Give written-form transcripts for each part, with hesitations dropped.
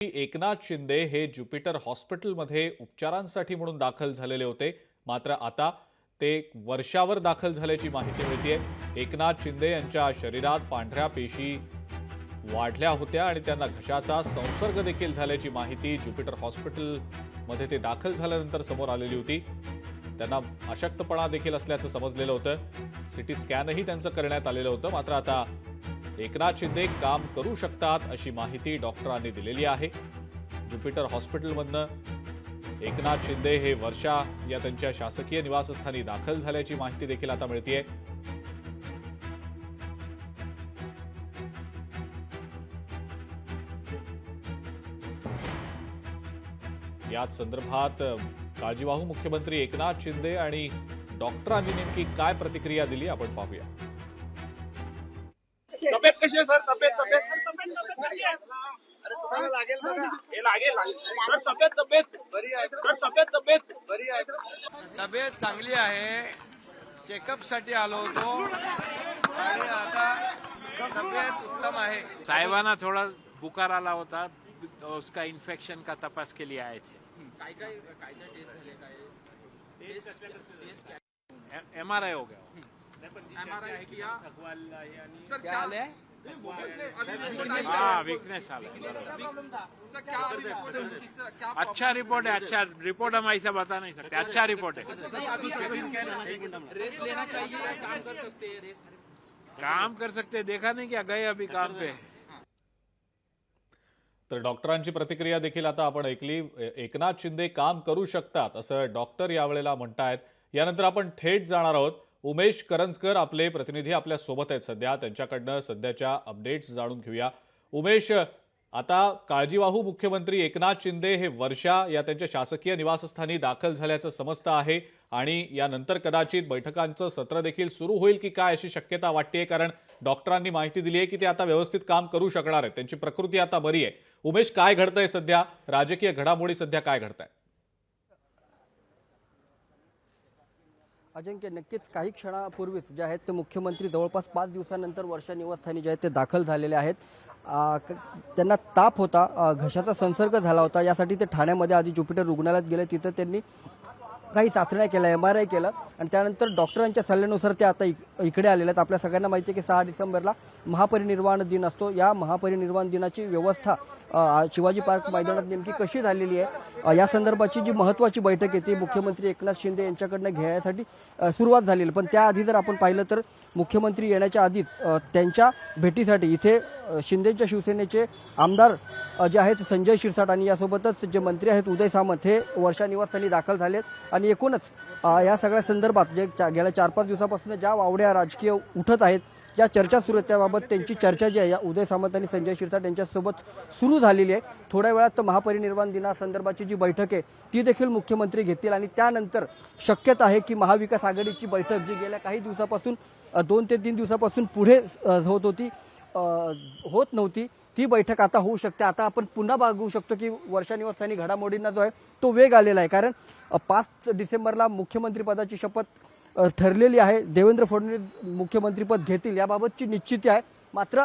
एकनाथ शिंदे हे ज्युपिटर हॉस्पिटलमध्ये उपचारांसाठी म्हणून दाखल झालेले होते, मात्र आता ते वर्षावर दाखल झाल्याची माहिती मिळतेय। एकनाथ शिंदे यांच्या शरीरात पांढऱ्या पेशी वाढल्या होत्या आणि त्यांना घशाचा संसर्ग देखील झाल्याची माहिती ज्युपिटर हॉस्पिटलमध्ये ते दाखल झाल्यानंतर समोर आलेली होती। त्यांना अशक्तपणा देखील असल्याचं समजलेलं होतं। सिटी स्कॅनही त्यांचं करण्यात आलेलं होतं, मात्र आता एकनाथ शिंदे काम करू शकतात अशी माहिती डॉक्टरांनी दिलेली आहे। ज्युपिटर हॉस्पिटलमधनं एकनाथ शिंदे हे वर्षा या त्यांच्या शासकीय निवासस्थानी दाखल झाल्याची माहिती देखील आता मिळतेय। याच संदर्भात काळजीवाहू मुख्यमंत्री एकनाथ शिंदे आणि डॉक्टरांनी नेमकी काय प्रतिक्रिया दिली आपण पाहूया। तब्येत कशी आहे सर? तब्येत कशी आहे? अरे तुम्हाला लागेल बघा, हे लागेल सर। तब्येत बरी आहे सर। तब्येत बरी आहे। तब्येत चांगली आहे। चेकअप साठी आलो होतो आणि आता तब्येत उत्तम आहे। साहेबांना थोड़ा बुखार आला होता, तो उसका इन्फेक्शन का तपास के लिए आए थे। MRI हो गया। MRI KIA. क्या हाल है? हाँ, वीकनेस हाल अच्छा रिपोर्ट है। अच्छा रिपोर्ट हम ऐसा बता नहीं सकते। अच्छा रिपोर्ट है। रेस्ट लेना चाहिए या काम कर सकते हैं? काम कर सकते हैं, देखा नहीं क्या गए अभी काम पे। तर डॉक्टरांची प्रतिक्रिया देखील आता आपण ऐकली। एकनाथ शिंदे काम करू शकतात असं डॉक्टर यावेळेला म्हणतायत। यानंतर आपण थेट जाणार आहोत। उमेश करंजकर आपले प्रतिनिधी आपल्या सोबत आहेत सध्या, त्यांच्याकडनं सध्याच्या अपडेट्स जाणून घेऊया। उमेश, आता काळजीवाहू मुख्यमंत्री एकनाथ शिंदे हे वर्षा या त्यांच्या शासकीय निवासस्थानी दाखल झाल्याचं समजतं आहे आणि यानंतर कदाचित बैठकांचं सत्र देखील सुरू होईल की काय अशी शक्यता वाटते, कारण डॉक्टरांनी माहिती दिली आहे की ते आता व्यवस्थित काम करू शकणार आहेत, त्यांची प्रकृती आता बरी आहे। उमेश, काय घडतंय सध्या? राजकीय घडामोडी सध्या काय घडताय? अजिंक्य, नक्कीच काही क्षणापूर्वीच जे आहेत ते मुख्यमंत्री जवळपास 5 दिवसानंतर वर्षा निवासस्थानी जे आहेत ते दाखल झालेले आहेत। त्यांना ताप होता, घशाचा संसर्ग झाला होता, यासाठी ते ठाण्यामध्ये आधी ज्युपिटर रुग्णालयात गेले। तिथं त्यांनी काही चाचण्या केल्या, MRI केलं आणि त्यानंतर डॉक्टरांच्या सल्ल्यानुसार ते आता इकडे आलेले आहेत। आपल्या सगळ्यांना माहिती आहे की 6 डिसेंबरला महापरिनिर्वाण दिन असतो। या महापरिनिर्वाण दिनाची व्यवस्था शिवाजी पार्क मैदानात नेमकी कशी झालेली आहे, या संदर्भाची जी महत्त्वाची बैठक आहे ती मुख्यमंत्री एकनाथ शिंदे यांच्याकडनं घेण्यासाठी सुरुवात झालेली। पण त्याआधी जर आपण पाहिलं तर मुख्यमंत्री येण्याच्या आधीच त्यांच्या भेटीसाठी इथे शिंदेच्या शिवसेनेचे आमदार जे आहेत संजय शिरसाट आणि यासोबतच जे मंत्री आहेत उदय सामंत हे वर्षा निवासस्थानी दाखल झालेत। आणि एकूणच या सगळ्या संदर्भात जे गेल्या 4-5 दिवसापासून ज्या वावड्या राजकीय उठत आहेत, ज्या चर्चा सुरू आहेत, त्याबाबत त्यांची चर्चा जी आहे या उदय सामंत आणि संजय शिरसाट यांच्यासोबत सुरू झालेली आहे। थोड्या वेळात महापरिनिर्वाण दिनासंदर्भाची जी बैठक आहे ती देखील मुख्यमंत्री घेतील आणि त्यानंतर शक्यता आहे की महाविकास आघाडीची बैठक जी गेल्या काही दिवसापासून 2 ते 3 दिवसापासून पुढे होत नव्हती, ती बैठक आता होऊ शकते। आता आपण पुन्हा बघू शकतो की वर्षा निवासस्थानी घडामोडींना जो आहे तो वेग आलेला आहे, कारण 5 डिसेंबरला मुख्यमंत्री पदाची शपथ ठरलेली आहे। देवेंद्र फडणवीस मुख्यमंत्रीपद घेतील याबाबतची निश्चिती आहे। मात्र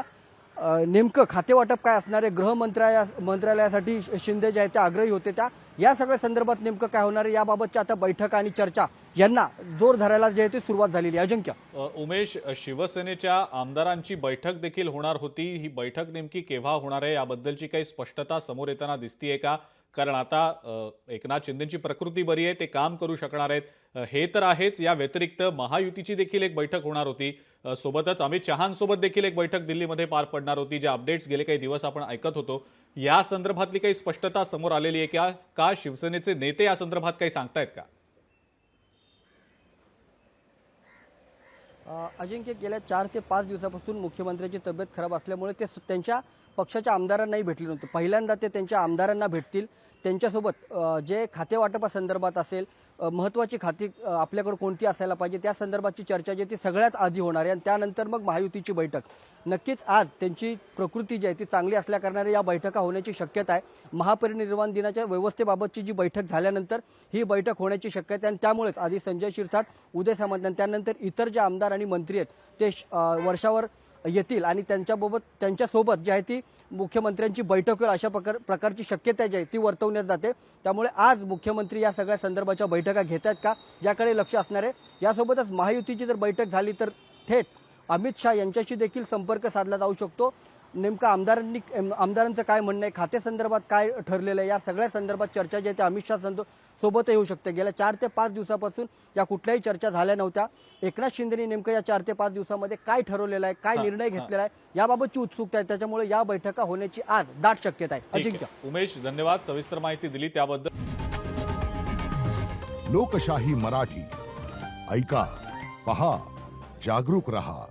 नेमकं खातेवाटप काय असणार आहे, गृह मंत्रालयासाठी शिंदे जे आहेत ते आग्रही होते, या सगळ्या संदर्भात नेमकं काय होणार आहे याबाबतच्या आता बैठक आणि चर्चा यांना जोर धरायला जे आहे ते सुरुवात झालेली आहे। अजिंक्य, उमेश, शिवसेनेच्या आमदारांची बैठक देखील होणार होती, ही बैठक नेमकी केव्हा होणार आहे याबद्दलची काही स्पष्टता समोर येताना दिसतीये का? कारण आता एकनाथ शिंदेची प्रकृती बरी आहे, ते काम करू शकणार आहेत हे तर आहेच, या व्यतिरिक्त महायुतीची देखील एक बैठक होणार होती, सोबतच अमित शहांसोबत देखील एक बैठक दिल्लीमध्ये पार पडणार होती, ज्या अपडेट्स गेले काही दिवस आपण ऐकत होतो। या संदर्भातली काही स्पष्टता समोर आलेली आहे का? शिवसेनेचे नेते या संदर्भात काही सांगतायत का? अजिंक्य, गेल्या 4 ते 5 दिवसापासून मुख्यमंत्र्यांची तब्येत खराब असल्यामुळे ते त्यांच्या पक्षाच्या आमदारांनाही भेटले नव्हते। पहिल्यांदा ते त्यांच्या आमदारांना भेटतील, त्यांच्यासोबत जे खातेवाटपासंदर्भात असेल, महत्त्वाची खाती आपल्याकडे कोणती असायला पाहिजे त्या संदर्भाची चर्चा जी ती सगळ्यात आधी होणार आहे आणि त्यानंतर मग महायुतीची बैठक। नक्कीच आज त्यांची प्रकृती जी आहे ती चांगली असल्याकारणाने या बैठका होण्याची शक्यता आहे। महापरिनिर्वाण दिनाच्या व्यवस्थेबाबतची जी बैठक झाल्यानंतर ही बैठक होण्याची शक्यता आहे आणि त्यामुळेच आधी संजय शिरसाट, उदय सामंत आणि त्यानंतर इतर जे आमदार आणि मंत्री आहेत ते वर्षावर येतील आणि त्यांच्यासोबत जी आहे ती मुख्यमंत्र्यांची बैठक होईल अशा प्रकारची शक्यता जी आहे ती वर्तवण्यात जाते. त्यामुळे आज मुख्यमंत्री या सगळ्या संदर्भाच्या बैठका घेत आहेत का याकडे लक्ष असणार आहे. यासोबतच महायुतीची जर बैठक झाली तर थेट अमित शहा यांच्याशी देखील संपर्क साधला जाऊ शकतो. नेमकं आमदारांचं काय म्हणणं आहे, खातेसंदर्भात काय ठरलेलं आहे, या सगळ्या संदर्भात चर्चा जी आहे ती अमित शहा सोबत येऊ शकते. गेल्या 4 ते 5 दिवसापासून या कुठल्याही चर्चा झाल्या नव्हत्या. एकनाथ शिंदेनी नेमकं या 4 ते 5 दिवसामध्ये काय ठरवलेलं आहे, काय निर्णय घेतलेला आहे याबाबतची उत्सुकता आहे. त्याच्यामुळे या बैठका होण्याची आज दाट शक्यता आहे. ठीक अजिंक्य. आहे. उमेश, धन्यवाद, सविस्तर माहिती दिली त्याबद्दल. लोकशाही मराठी ऐका, पहा, जागरूक रहा.